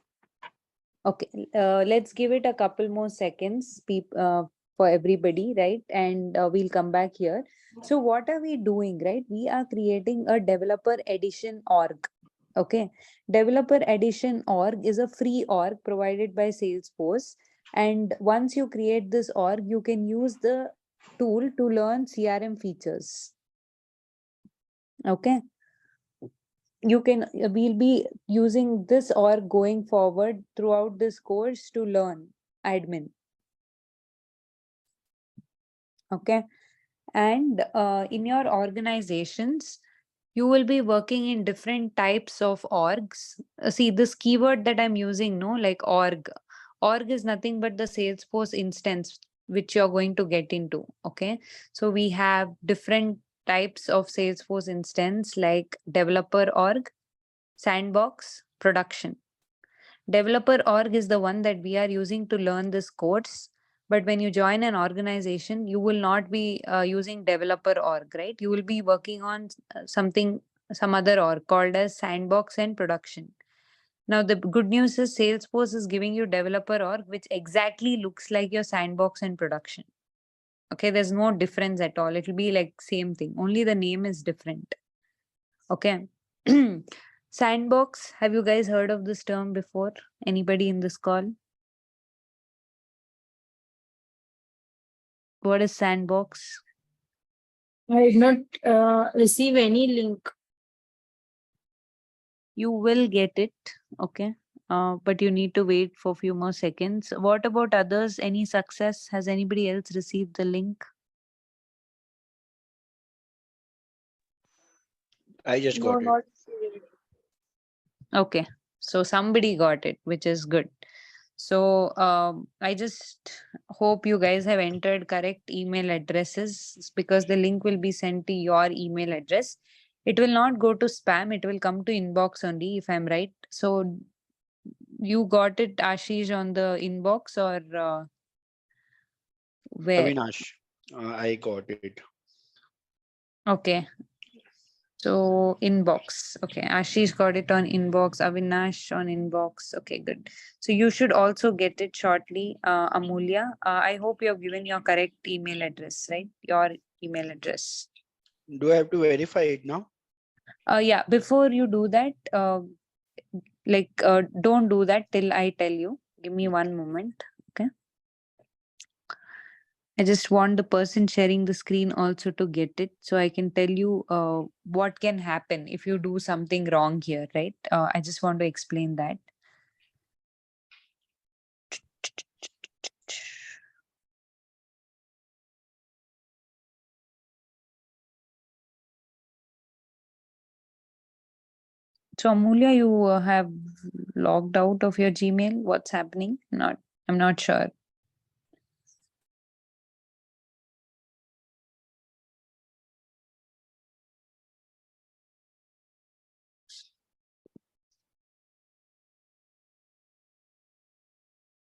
Okay. Let's give it a couple more seconds for everybody, right? And we'll come back here. So what are we doing, right? We are creating a developer edition org. Okay. Developer edition org is a free org provided by Salesforce. And once you create this org, you can use the tool to learn CRM features. Okay. We'll be using this org going forward throughout this course to learn admin. Okay. And in your organizations, you will be working in different types of orgs. See, this keyword that I'm using, no, like org. Org is nothing but the Salesforce instance which you're going to get into. Okay. So we have different types of Salesforce instance like developer org, sandbox, production. Developer org is the one that we are using to learn this course. But when you join an organization, you will not be using developer org, right? You will be working on some other org called as sandbox and production. Now, the good news is Salesforce is giving you developer org, which exactly looks like your sandbox and production. Okay, there's no difference at all. It will be like same thing. Only the name is different. Okay. Sandbox, have you guys heard of this term before? Anybody in this call? What is sandbox? I did not receive any link. You will get it, okay? But you need to wait for a few more seconds. What about others? Any success? Has anybody else received the link? I just No, got it. not receiving. Okay, so somebody got it, which is good. So I just hope you guys have entered correct email addresses because the link will be sent to your email address. It will not go to spam. It will come to inbox only if I'm right. So you got it, Ashish, on the inbox or where? Avinash, I got it. Okay. So inbox. Okay. Ashish got it on inbox. Avinash on inbox. Okay, good. So you should also get it shortly, Amulya. I hope you have given your correct email address, right? Your email address. Do I have to verify it now? Yeah. Before you do that, don't do that till I tell you. Give me one moment. Okay. I just want the person sharing the screen also to get it, so I can tell you what can happen if you do something wrong here, right? I just want to explain that. So Amulya, you have logged out of your Gmail. What's happening? I'm not sure.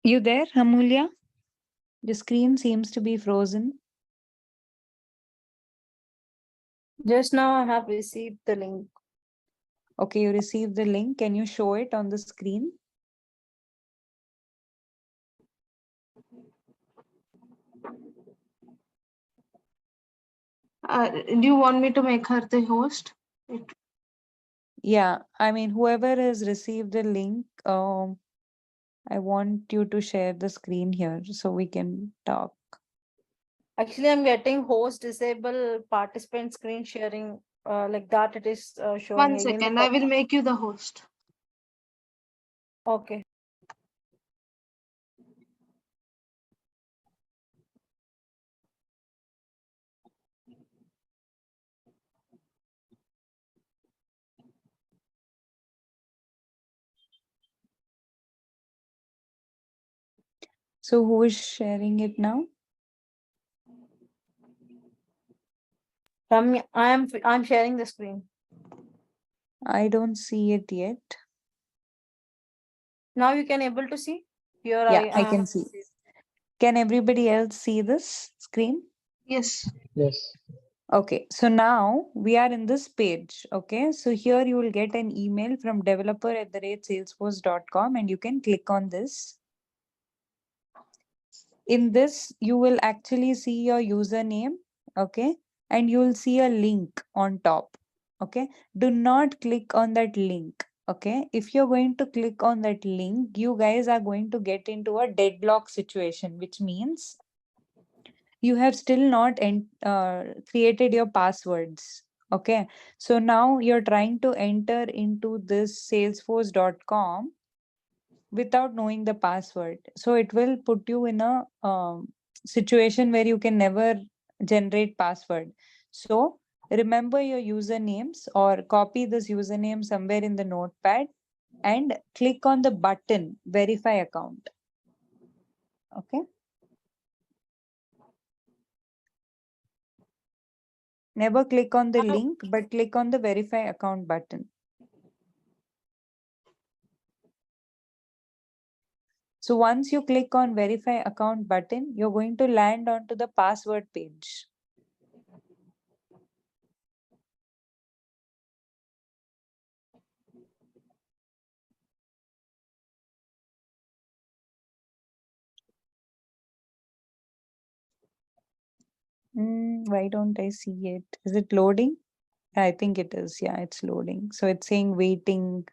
You there, Amulya? The screen seems to be frozen. Just now I have received the link. Okay, you received the link. Can you show it on the screen? Do you want me to make her the host? Yeah, I mean, whoever has received the link, I want you to share the screen here so we can talk. Actually, I'm getting host disable participant screen sharing. Like that, it is showing. 1 second, I will make you the host. Okay. So who is sharing it now? I'm sharing the screen. I don't see it yet. Now you can able to see. Here Yeah, I I can see. Can everybody else see this screen? Yes. Yes. Okay, so now we are in this page. Okay, so here you will get an email from developer@salesforce.com and you can click on this. In this, you will actually see your username. Okay, and you will see a link on top. Okay, do not click on that link. Okay, if you're going to click on that link, you guys are going to get into a deadlock situation, which means you have still not created your passwords. Okay, so now you're trying to enter into this salesforce.com without knowing the password. So it will put you in a situation where you can never generate password. So remember your usernames or copy this username somewhere in the notepad and click on the button verify account. Okay. Never click on the link, but click on the verify account button. So once you click on verify account button, you're going to land onto the password page. Why don't I see it? Is it loading? I think it is. Yeah, it's loading. So it's saying waiting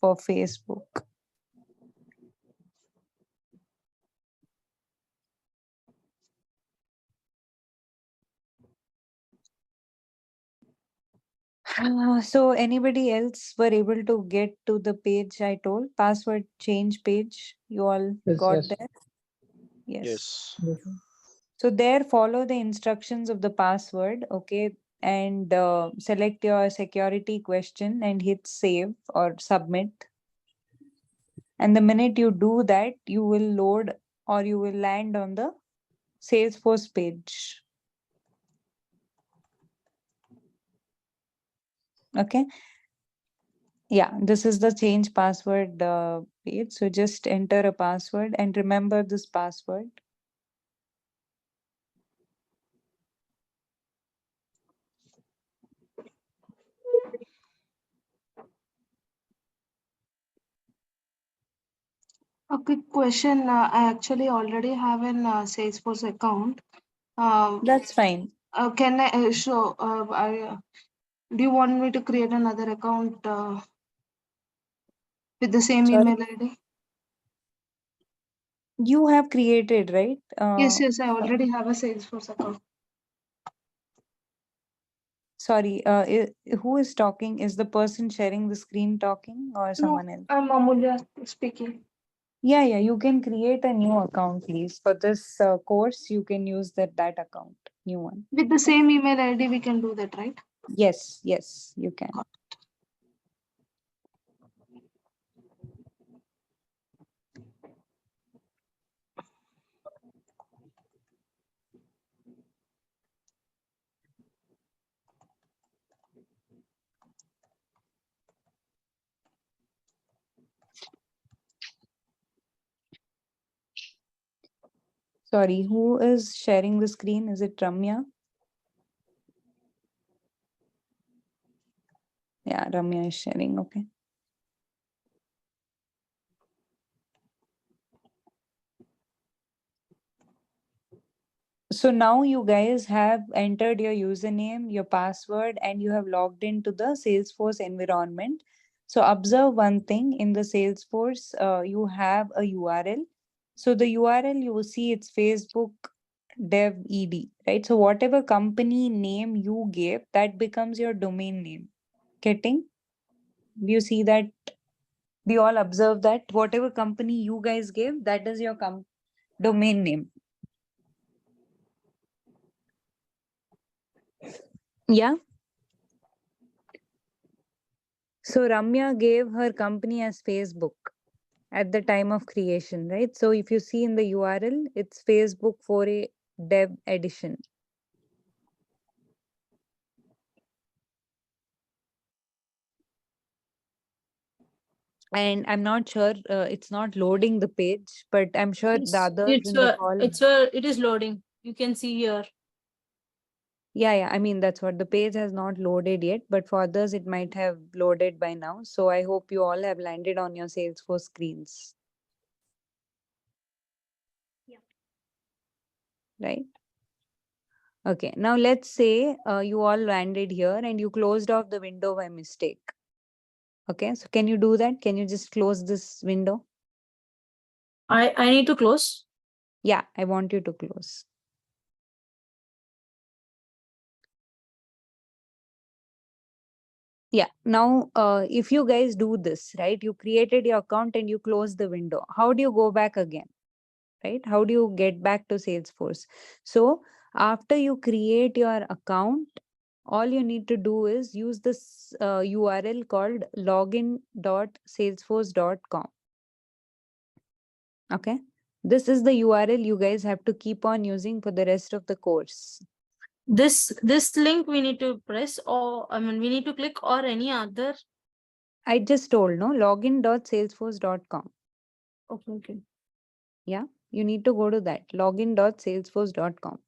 for Facebook. So anybody else were able to get to the page I told? Password change page. You all Yes. got Yes. there? Yes. Yes. Yes. So there follow the instructions of the password. Okay. And select your security question and hit save or submit. And the minute you do that, you will load or you will land on the Salesforce page. Okay. Yeah, this is the change password page. So just enter a password and remember this password. A quick question. I actually already have an Salesforce account. That's fine. Can I show? Do you want me to create another account with the same Sorry. email ID? You have created, right? Yes, yes, I already have a Salesforce account. Sorry, who is talking? Is the person sharing the screen talking or No, someone else? I'm Amulya speaking. Yeah, you can create a new account, please. For this course, you can use that account, new one. With the same email ID, we can do that, right? Yes, you can. Sorry, who is sharing the screen? Is it Ramya? Yeah, Ramya is sharing. Okay. So now you guys have entered your username, your password, and you have logged into the Salesforce environment. So observe one thing in the Salesforce, you have a URL. So the URL you will see it's Facebook dev ed, right? So whatever company name you gave, that becomes your domain name. Getting? Do you see that? Do you all observe that? Whatever company you guys gave, that is your domain name. Yeah. So Ramya gave her company as Facebook at the time of creation, right? So if you see in the URL, it's Facebook for a dev edition. And I'm not sure, it's not loading the page, but I'm sure the others in the call. It is loading. You can see here. Yeah. I mean, that's what the page has not loaded yet, but for others, it might have loaded by now. So I hope you all have landed on your Salesforce screens. Yeah. Right? Okay, now let's say you all landed here and you closed off the window by mistake. Okay, so can you do that? Can you just close this window? I need to close. Yeah, I want you to close. Yeah, now if you guys do this, right, you created your account and you close the window. How do you go back again? Right? How do you get back to Salesforce? So after you create your account, all you need to do is use this URL called login.salesforce.com. Okay. This is the URL you guys have to keep on using for the rest of the course. This link we need to press, or I mean we need to click, or any other. I just told, no, login.salesforce.com. Okay. Yeah, you need to go to that login.salesforce.com.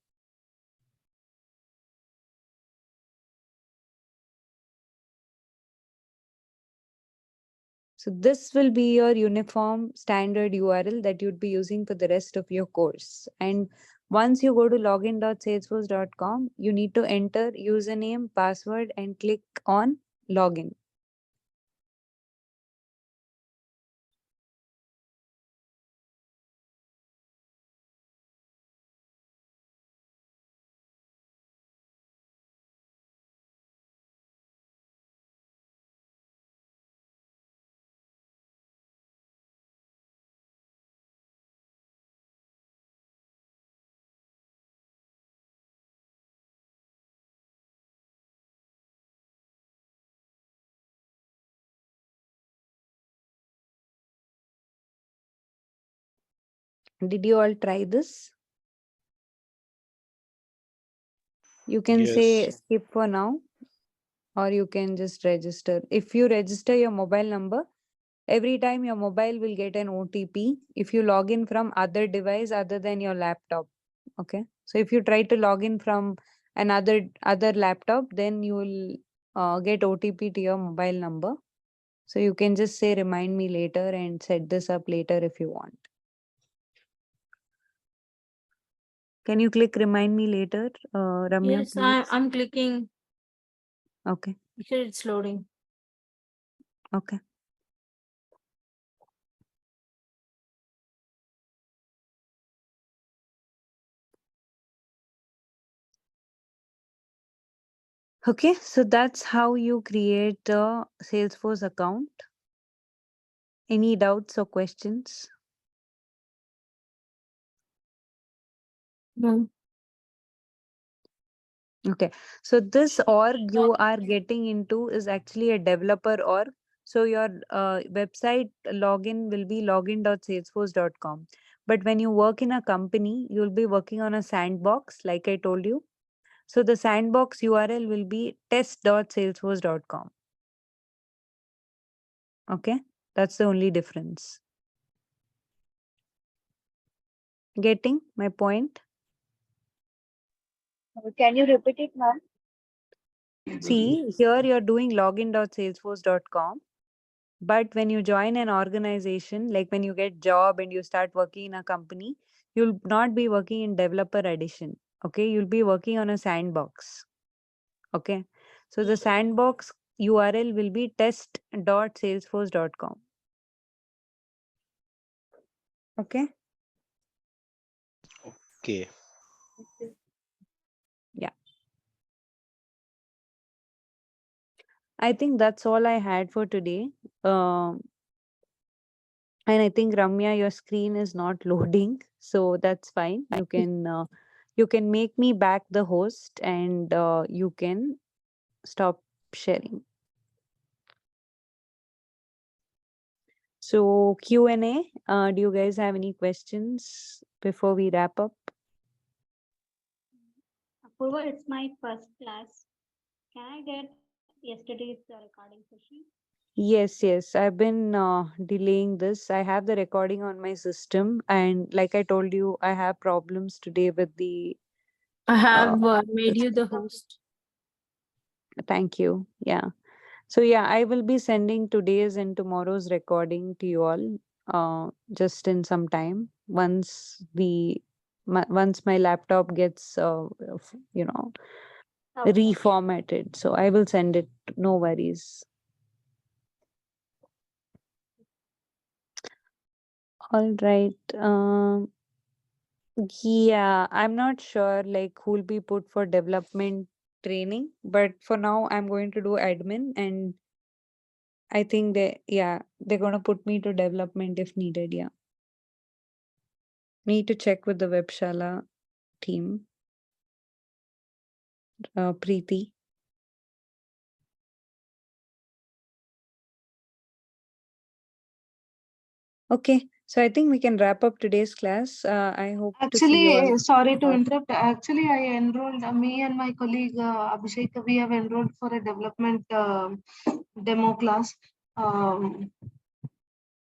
So this will be your uniform standard URL that you'd be using for the rest of your course. And once you go to login.salesforce.com, you need to enter username, password, and click on login. Did you all try this? You can say Yes. skip for now, or you can just register. If you register your mobile number, every time your mobile will get an OTP if you log in from other device other than your laptop. Okay. So if you try to log in from another laptop, then you will get OTP to your mobile number. So you can just say remind me later and set this up later if you want. Can you click remind me later, Ramya, Yes, please? I'm clicking. Okay. Here it's loading. Okay. Okay, so that's how you create a Salesforce account. Any doubts or questions? No. Okay, so this org you are getting into is actually a developer org. So your website login will be login.salesforce.com. But when you work in a company, you'll be working on a sandbox, like I told you. So the sandbox URL will be test.salesforce.com. Okay, that's the only difference. Getting my point? Can you repeat it, ma'am? See, here you're doing login.salesforce.com. But when you join an organization, like when you get job and you start working in a company, you'll not be working in developer edition. Okay, you'll be working on a sandbox. Okay, so the sandbox URL will be test.salesforce.com. Okay, Okay. yeah. I think that's all I had for today. And I think Ramya, your screen is not loading, so that's fine. You can make me back the host, and you can stop sharing. So Q&A, do you guys have any questions before we wrap up? Apurva, it's my first class. Can I get yesterday's recording session? Yes. I've been delaying this. I have the recording on my system, and like I told you, I have problems today with the. I have made you the host. Thank you. Yeah. So yeah, I will be sending today's and tomorrow's recording to you all just in some time once once my laptop gets Okay. reformatted. So I will send it. No worries. All right. Yeah, I'm not sure like who'll be put for development training, but for now I'm going to do admin, and I think they're gonna put me to development if needed. Yeah. Need to check with the Webshala team. Preeti. Okay, so I think we can wrap up today's class. I hope to see you all. Actually, sorry to interrupt. Actually, I enrolled, me and my colleague Abhishek, we have enrolled for a development demo class.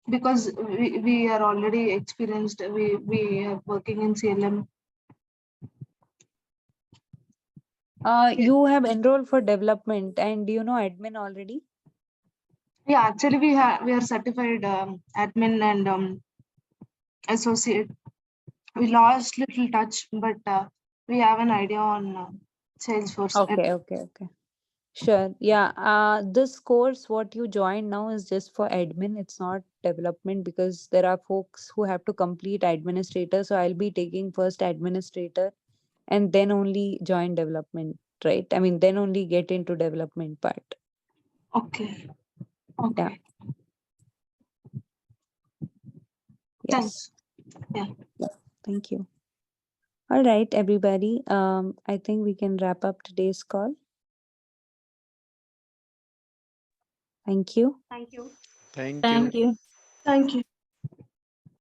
Because we are already experienced, we are working in CLM. You have enrolled for development, and do you know admin already? Yeah, actually we are certified admin and associate. We lost little touch, but we have an idea on Salesforce. Okay. Sure. Yeah. This course, what you joined now, is just for admin. It's not development because there are folks who have to complete administrator. So I'll be taking first administrator and then only join development, right? I mean, then only get into development part. Okay. Yeah. Okay. Yes. Thanks. Yeah. Thank you. All right, everybody. I think we can wrap up today's call. Thank you. Thank you. Thank you. Thank you. Thank you.